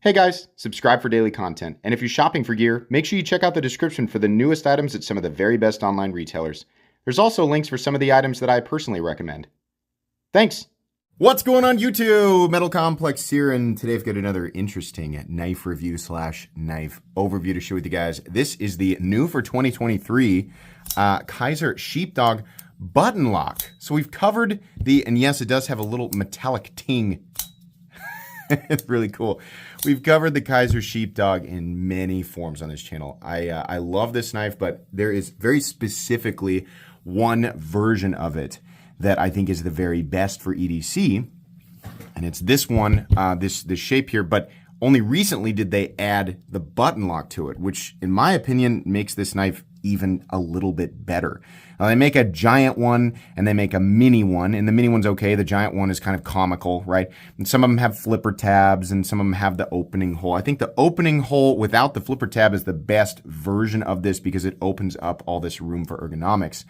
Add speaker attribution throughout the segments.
Speaker 1: Hey guys, subscribe for daily content. And if you're shopping for gear, make sure you check out the description for the newest items at some of the very best online retailers. There's also links for some of the items that I personally recommend. Thanks!
Speaker 2: What's going on YouTube? Metal Complex here, and today I've got another interesting knife review / knife overview to share with you guys. This is the new for 2023 Kizer Sheepdog button lock. So we've covered and yes, it does have a little metallic ting. It's really cool. We've covered the Kizer Sheepdog in many forms on this channel. I love this knife, but there is very specifically one version of it that I think is the very best for EDC, and it's this one, this shape here, but only recently did they add the button lock to it, which in my opinion makes this knife even a little bit better. Now, they make a giant one and they make a mini one, and the mini one's okay. The giant one is kind of comical, right? And some of them have flipper tabs and some of them have the opening hole. I think the opening hole without the flipper tab is the best version of this because it opens up all this room for ergonomics.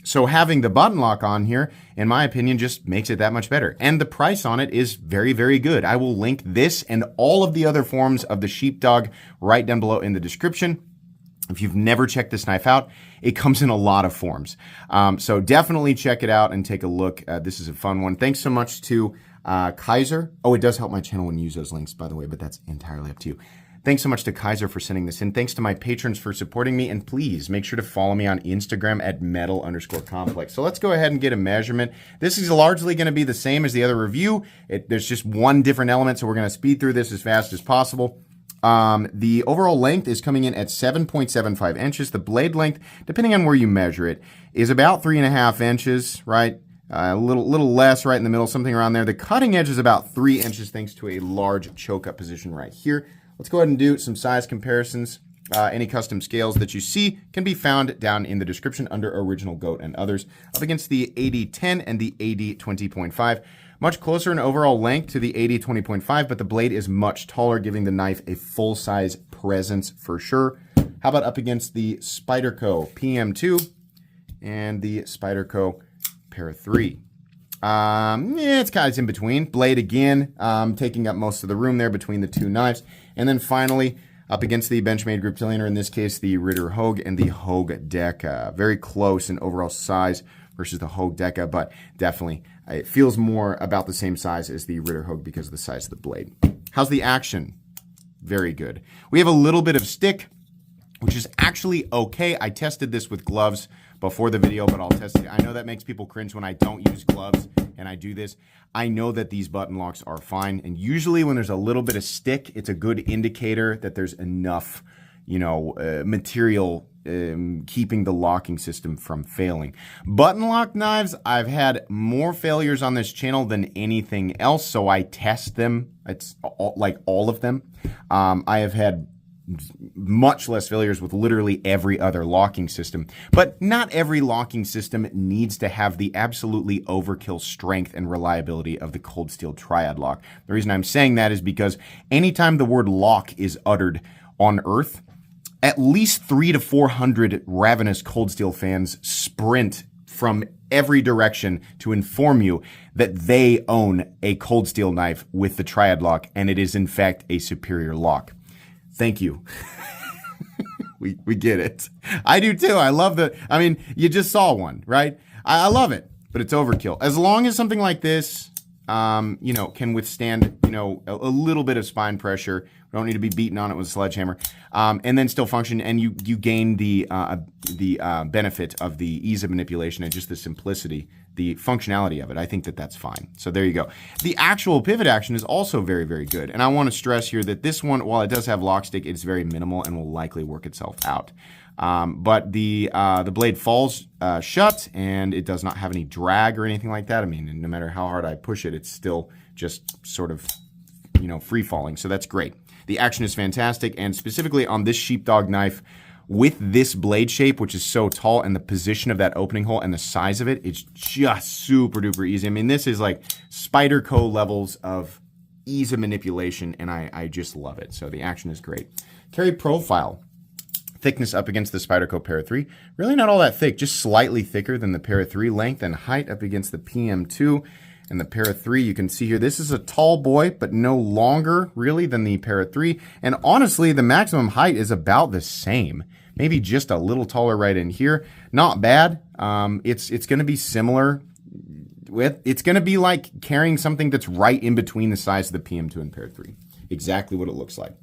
Speaker 2: So having the button lock on here, in my opinion, just makes it that much better. And the price on it is very, very good. I will link this and all of the other forms of the Sheepdog right down below in the description. If you've never checked this knife out, it comes in a lot of forms. So definitely check it out and take a look. This is a fun one. Thanks so much to Kizer. Oh, it does help my channel when you use those links, by the way, but that's entirely up to you. Thanks so much to Kizer for sending this in. Thanks to my patrons for supporting me. And please make sure to follow me on Instagram at metal_complex. So let's go ahead and get a measurement. This is largely going to be the same as the other review. There's just one different element, so we're going to speed through this as fast as possible. The overall length is coming in at 7.75 inches. The blade length, depending on where you measure it, is about 3.5 inches, right? A little less right in the middle, something around there. The cutting edge is about 3 inches thanks to a large choke up position right here. Let's go ahead and do some size comparisons. Any custom scales that you see can be found down in the description under Original Goat and others, up against the AD10 and the AD20.5. Much closer in overall length to the AD20.5, but the blade is much taller, giving the knife a full-size presence for sure. How about up against the Spyderco PM2 and the Spyderco Para 3? It's kind of in between. Blade again, taking up most of the room there between the two knives. And then finally, up against the Benchmade Griptilian, or in this case, the Ritter Hogue and the Hogue Deca. Very close in overall size versus the Hogue Deca, but definitely it feels more about the same size as the Ritter Hogue because of the size of the blade. How's the action? Very good. We have a little bit of stick, which is actually okay. I tested this with gloves before the video, but I'll test it. I know that makes people cringe when I don't use gloves and I do this. I know that these button locks are fine, and usually when there's a little bit of stick, it's a good indicator that there's enough, material keeping the locking system from failing. Button lock knives, I've had more failures on this channel than anything else, so I test them. It's like all of them. I have had much less failures with literally every other locking system, but not every locking system needs to have the absolutely overkill strength and reliability of the cold steel triad lock. The reason I'm saying that is because anytime the word lock is uttered on Earth, at least 300 to 400 ravenous cold steel fans sprint from every direction to inform you that they own a cold steel knife with the triad lock, and it is in fact a superior lock. Thank you. we get it. I do too. I love you just saw one, right? I love it, but it's overkill. As long as something like this, can withstand, a little bit of spine pressure. We don't need to be beaten on it with a sledgehammer, and then still function. And you gain the benefit of the ease of manipulation and just the simplicity, the functionality of it. I think that that's fine. So there you go. The actual pivot action is also very, very good. And I want to stress here that this one, while it does have lock stick, it's very minimal and will likely work itself out. But the blade falls shut, and it does not have any drag or anything like that. I mean, no matter how hard I push it, it's still just sort of, free falling. So that's great. The action is fantastic, and specifically on this Sheepdog knife, with this blade shape, which is so tall, and the position of that opening hole and the size of it, it's just super duper easy. I mean, this is like Spyderco levels of ease of manipulation, and I just love it. So the action is great. Carry profile. Thickness up against the Spyderco Para 3. Really not all that thick, just slightly thicker than the Para 3. Length and height up against the PM2. And the Para 3, you can see here, this is a tall boy, but no longer really than the Para 3. And honestly, the maximum height is about the same. Maybe just a little taller right in here. Not bad. It's going to be similar it's going to be like carrying something that's right in between the size of the PM2 and Para 3. Exactly what it looks like.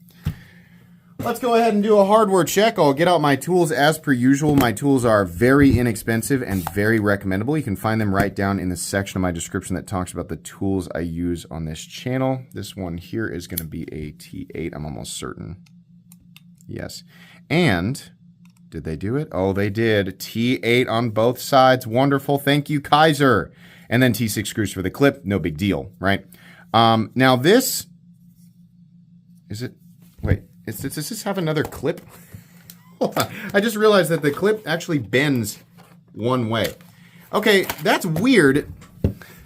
Speaker 2: Let's go ahead and do a hardware check. I'll get out my tools as per usual. My tools are very inexpensive and very recommendable. You can find them right down in the section of my description that talks about the tools I use on this channel. This one here is going to be a T8, I'm almost certain. Yes. And did they do it? Oh, they did. T8 on both sides. Wonderful. Thank you, Kizer. And then T6 screws for the clip. No big deal, right? Now this, is it, wait, does this have another clip? Hold on. I just realized that the clip actually bends one way. Okay, that's weird.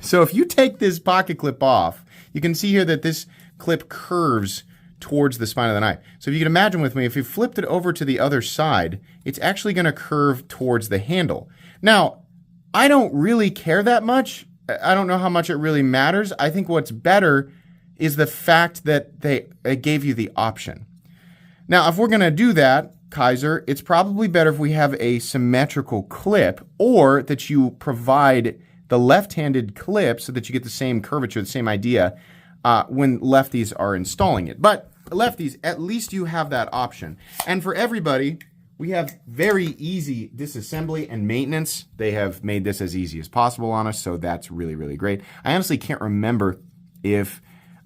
Speaker 2: So if you take this pocket clip off, you can see here that this clip curves towards the spine of the knife. So if you can imagine with me, if you flipped it over to the other side, it's actually going to curve towards the handle. Now, I don't really care that much. I don't know how much it really matters. I think what's better is the fact that they gave you the option. Now, if we're going to do that, Kizer, it's probably better if we have a symmetrical clip, or that you provide the left-handed clip so that you get the same curvature, the same idea, when lefties are installing it. But lefties, at least you have that option. And for everybody, we have very easy disassembly and maintenance. They have made this as easy as possible on us, so that's really, really great. I honestly can't remember if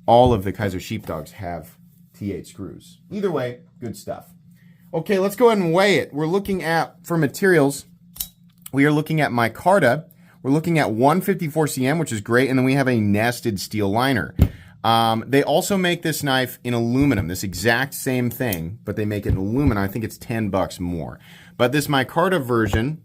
Speaker 2: all of the Kizer Sheepdogs have T8 screws. Either way, good stuff. Okay, let's go ahead and weigh it. We're looking at, for materials, we are looking at micarta. We're looking at 154 cm, which is great, and then we have a nested steel liner. They also make this knife in aluminum, this exact same thing, but they make it in aluminum. I think it's $10 more. But this micarta version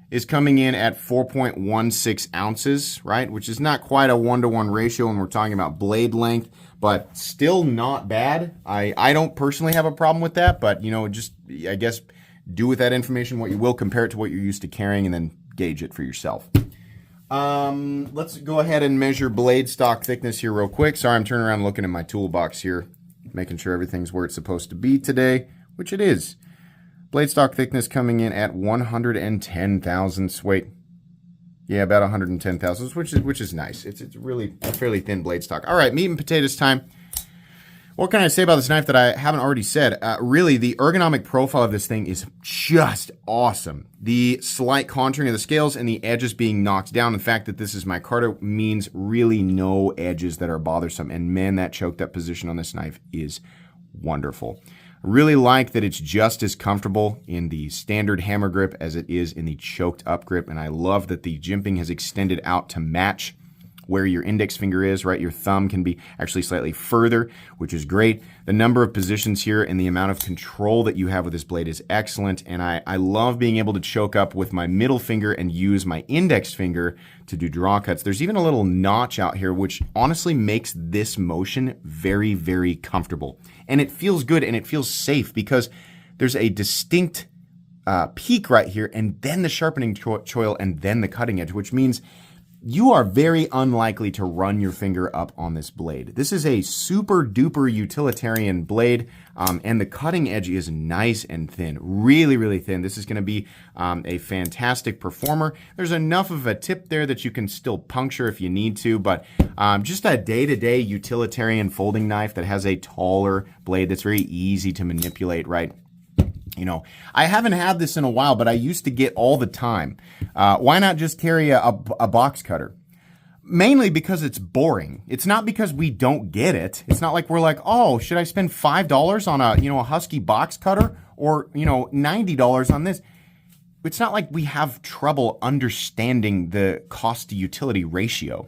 Speaker 2: is coming in at 4.16 ounces, right? Which is not quite a 1-to-1 ratio when we're talking about blade length, but still not bad. I don't personally have a problem with that, but you know, just, I guess, do with that information what you will, compare it to what you're used to carrying, and then gauge it for yourself. Let's go ahead and measure blade stock thickness here real quick. Sorry, I'm turning around looking at my toolbox here, making sure everything's where it's supposed to be today, which it is. Blade stock thickness coming in at 110 thousandths. Wait, yeah, about 110 thousandths, which is nice. It's really a fairly thin blade stock. All right, meat and potatoes time. What can I say about this knife that I haven't already said? Really, the ergonomic profile of this thing is just awesome. The slight contouring of the scales and the edges being knocked down. The fact that this is micarta means really no edges that are bothersome. And man, that choked up position on this knife is wonderful. I really like that it's just as comfortable in the standard hammer grip as it is in the choked up grip. And I love that the jimping has extended out to match where your index finger is, right? Your thumb can be actually slightly further, which is great. The number of positions here and the amount of control that you have with this blade is excellent. And I love being able to choke up with my middle finger and use my index finger to do draw cuts. There's even a little notch out here, which honestly makes this motion very, very comfortable. And it feels good and it feels safe because there's a distinct peak right here, and then the sharpening choil, and then the cutting edge, which means you are very unlikely to run your finger up on this blade. This is a super duper utilitarian blade, and the cutting edge is nice and thin, really, really thin. This is going to be a fantastic performer. There's enough of a tip there that you can still puncture if you need to, but just a day-to-day utilitarian folding knife that has a taller blade that's very easy to manipulate, right? You know, I haven't had this in a while, but I used to get all the time. Why not just carry a box cutter? Mainly because it's boring. It's not because we don't get it. It's not like we're like, oh, should I spend $5 on a Husky box cutter, or, $90 on this? It's not like we have trouble understanding the cost to utility ratio.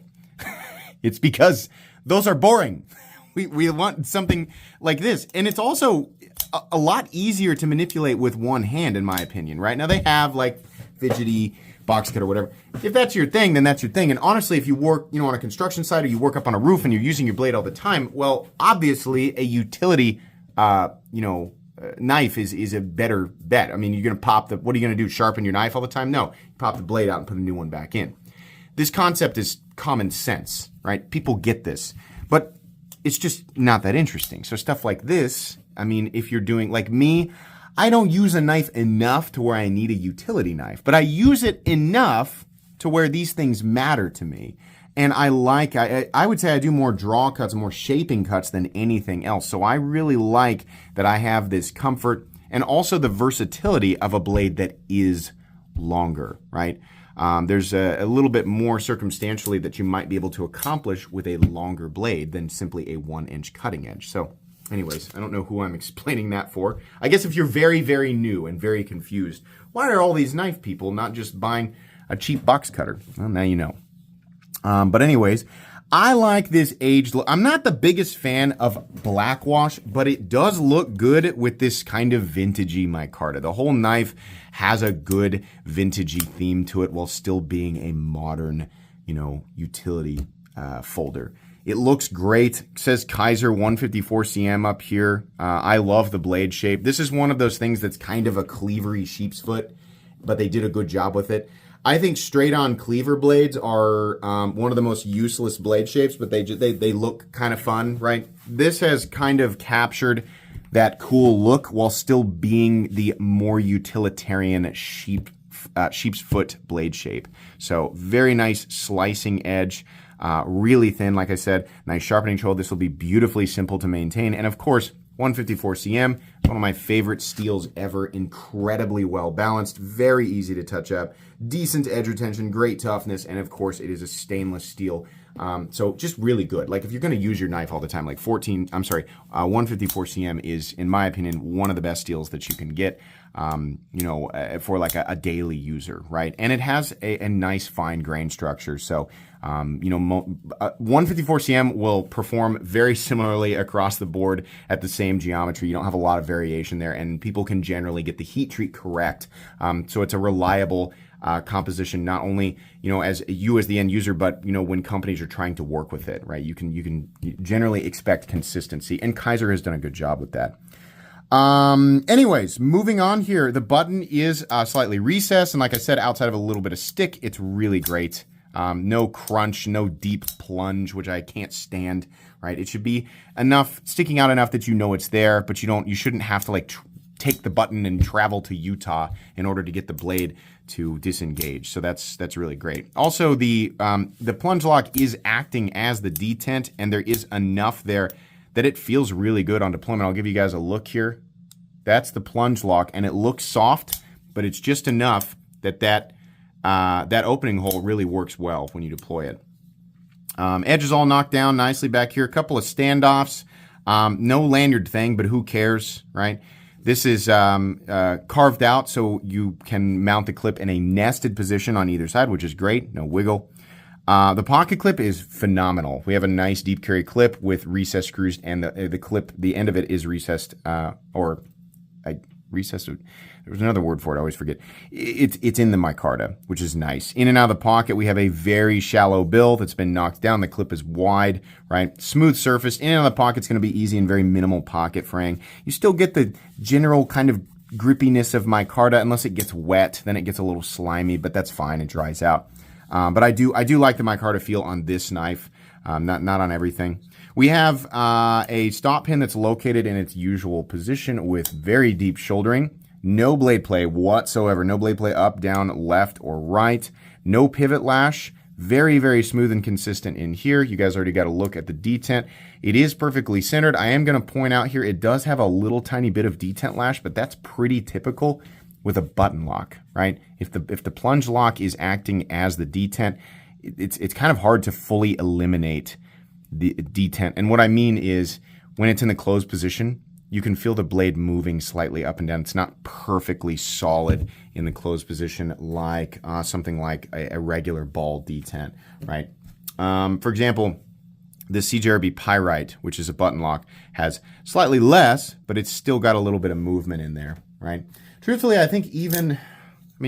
Speaker 2: It's because those are boring. We want something like this. And it's also a lot easier to manipulate with one hand, in my opinion, right? Now, they have like fidgety box cut or whatever. If that's your thing, then that's your thing. And honestly, if you work, on a construction site, or you work up on a roof and you're using your blade all the time, well, obviously a utility, knife is a better bet. I mean, you're going to pop what are you going to do? Sharpen your knife all the time? No, you pop the blade out and put a new one back in. this concept is common sense, right? People get this, but it's just not that interesting. So stuff like this, I mean, if you're doing like me, I don't use a knife enough to where I need a utility knife, but I use it enough to where these things matter to me. And I would say I do more draw cuts, more shaping cuts than anything else. So I really like that I have this comfort and also the versatility of a blade that is longer, right? There's a little bit more circumstantially that you might be able to accomplish with a longer blade than simply a 1-inch cutting edge. So anyways, I don't know who I'm explaining that for. I guess if you're very, very new and very confused, why are all these knife people not just buying a cheap box cutter? Well, now you know. But anyways, I like this aged look. I'm not the biggest fan of blackwash, but it does look good with this kind of vintagey micarta. The whole knife has a good vintagey theme to it while still being a modern, utility folder. It looks great. It says Kizer 154 cm up here. I love the blade shape. This is one of those things that's kind of a cleavery sheep's foot, but they did a good job with it. I think straight-on cleaver blades are one of the most useless blade shapes, but they look kind of fun, right? This has kind of captured that cool look while still being the more utilitarian sheep's foot blade shape. So very nice slicing edge, really thin, like I said, nice sharpening tool. This will be beautifully simple to maintain, and of course, 154 cm, one of my favorite steels ever, incredibly well balanced, very easy to touch up, decent edge retention, great toughness, and of course it is a stainless steel. So just really good. Like if you're going to use your knife all the time, like 154 cm is, in my opinion, one of the best steels that you can get, for like a daily user, right? And it has a nice fine grain structure. So, 154 cm will perform very similarly across the board at the same geometry. You don't have a lot of variation there, and people can generally get the heat treat correct. So it's a reliable composition, not only as you as the end user, but when companies are trying to work with it, right? You can generally expect consistency, and Kizer has done a good job with that. Anyways, moving on here, the button is slightly recessed, and like I said, outside of a little bit of stick, it's really great. No crunch, no deep plunge, which I can't stand, right? It should be sticking out enough that it's there, but you shouldn't have to take the button and travel to Utah in order to get the blade to disengage. So that's really great. Also, the plunge lock is acting as the detent, and there is enough there that it feels really good on deployment. I'll give you guys a look here. That's the plunge lock, and it looks soft, but it's just enough that opening hole really works well when you deploy it. Edge is all knocked down nicely back here. A couple of standoffs. No lanyard thing, but who cares, right? This is carved out so you can mount the clip in a nested position on either side, which is great. No wiggle. The pocket clip is phenomenal. We have a nice deep carry clip with recessed screws, and the end of it is recessed, recessed. There's another word for it. I always forget. It's in the micarta, which is nice. In and out of the pocket, we have a very shallow bill that's been knocked down. The clip is wide, right? Smooth surface. In and out of the pocket's going to be easy and very minimal pocket fraying. You still get the general kind of grippiness of micarta unless it gets wet. Then it gets a little slimy, but that's fine. It dries out. But I do like the micarta feel on this knife, not on everything. We have a stop pin that's located in its usual position with very deep shouldering. No blade play whatsoever. No blade play up, down, left, or right. No pivot lash. Very, very smooth and consistent in here. You guys already got a look at the detent. It is perfectly centered. I am going to point out here, it does have a little tiny bit of detent lash, but that's pretty typical with a button lock, right? If the plunge lock is acting as the detent, it's kind of hard to fully eliminate the detent. And what I mean is when it's in the closed position, you can feel the blade moving slightly up and down. It's not perfectly solid in the closed position like something like a regular ball detent, right? For example, the CJRB Pyrite, which is a button lock, has slightly less, but it's still got a little bit of movement in there, right? Truthfully, I think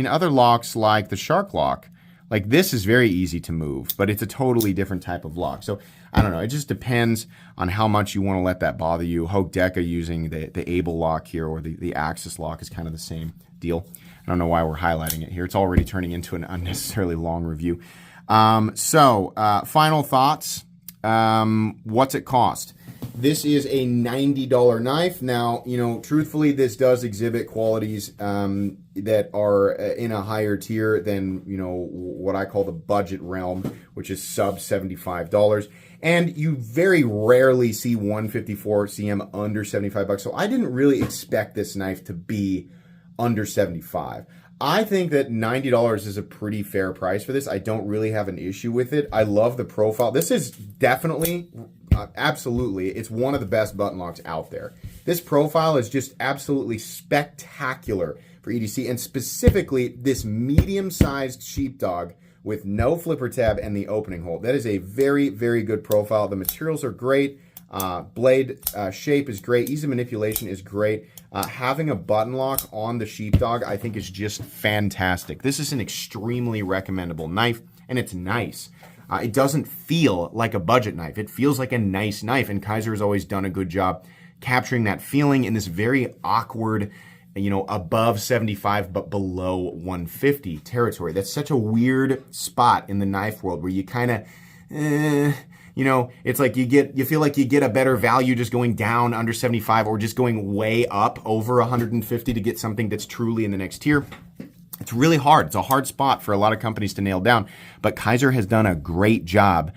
Speaker 2: other locks like the Shark lock, like this is very easy to move, but it's a totally different type of lock. So I don't know. It just depends on how much you want to let that bother you. Hogue Deca using the Able lock here, or the Axis lock, is kind of the same deal. I don't know why we're highlighting it here. It's already turning into an unnecessarily long review. Final thoughts. What's it cost? This is a $90 knife. Now, truthfully, this does exhibit qualities that are in a higher tier than, what I call the budget realm, which is sub $75. And you very rarely see 154 CM under $75. So I didn't really expect this knife to be under $75. I think that $90 is a pretty fair price for this. I don't really have an issue with it. I love the profile. This is definitely, absolutely, it's one of the best button locks out there. This profile is just absolutely spectacular for EDC, and specifically this medium-sized sheepdog with no flipper tab and the opening hole. That is a very, very good profile. The materials are great. Blade shape is great. Ease of manipulation is great. Having a button lock on the sheepdog, I think, is just fantastic. This is an extremely recommendable knife, and it's nice. It doesn't feel like a budget knife. It feels like a nice knife, and Kizer has always done a good job capturing that feeling in this very awkward, above 75 but below 150 territory. That's such a weird spot in the knife world where you kind of, it's like you feel like you get a better value just going down under 75 or just going way up over 150 to get something that's truly in the next tier. It's really hard. It's a hard spot for a lot of companies to nail down, but Kizer has done a great job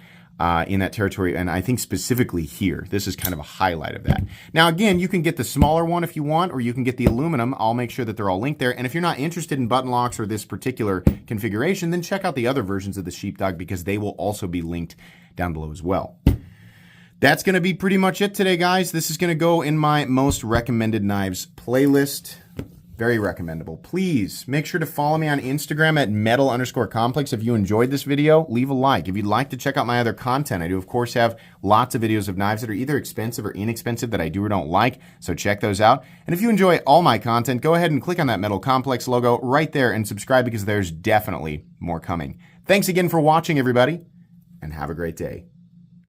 Speaker 2: in that territory, and I think specifically here, this is kind of a highlight of that. Now, again, you can get the smaller one if you want, or you can get the aluminum. I'll make sure that they're all linked there, and if you're not interested in button locks or this particular configuration, then check out the other versions of the Sheepdog because they will also be linked down below as well. That's going to be pretty much it today, guys. This is going to go in my most recommended knives playlist. Very recommendable. Please make sure to follow me on Instagram at metal_complex. If you enjoyed this video, leave a like. If you'd like to check out my other content, I do, of course, have lots of videos of knives that are either expensive or inexpensive that I do or don't like, so check those out. And if you enjoy all my content, go ahead and click on that Metal Complex logo right there and subscribe because there's definitely more coming. Thanks again for watching, everybody, and have a great day.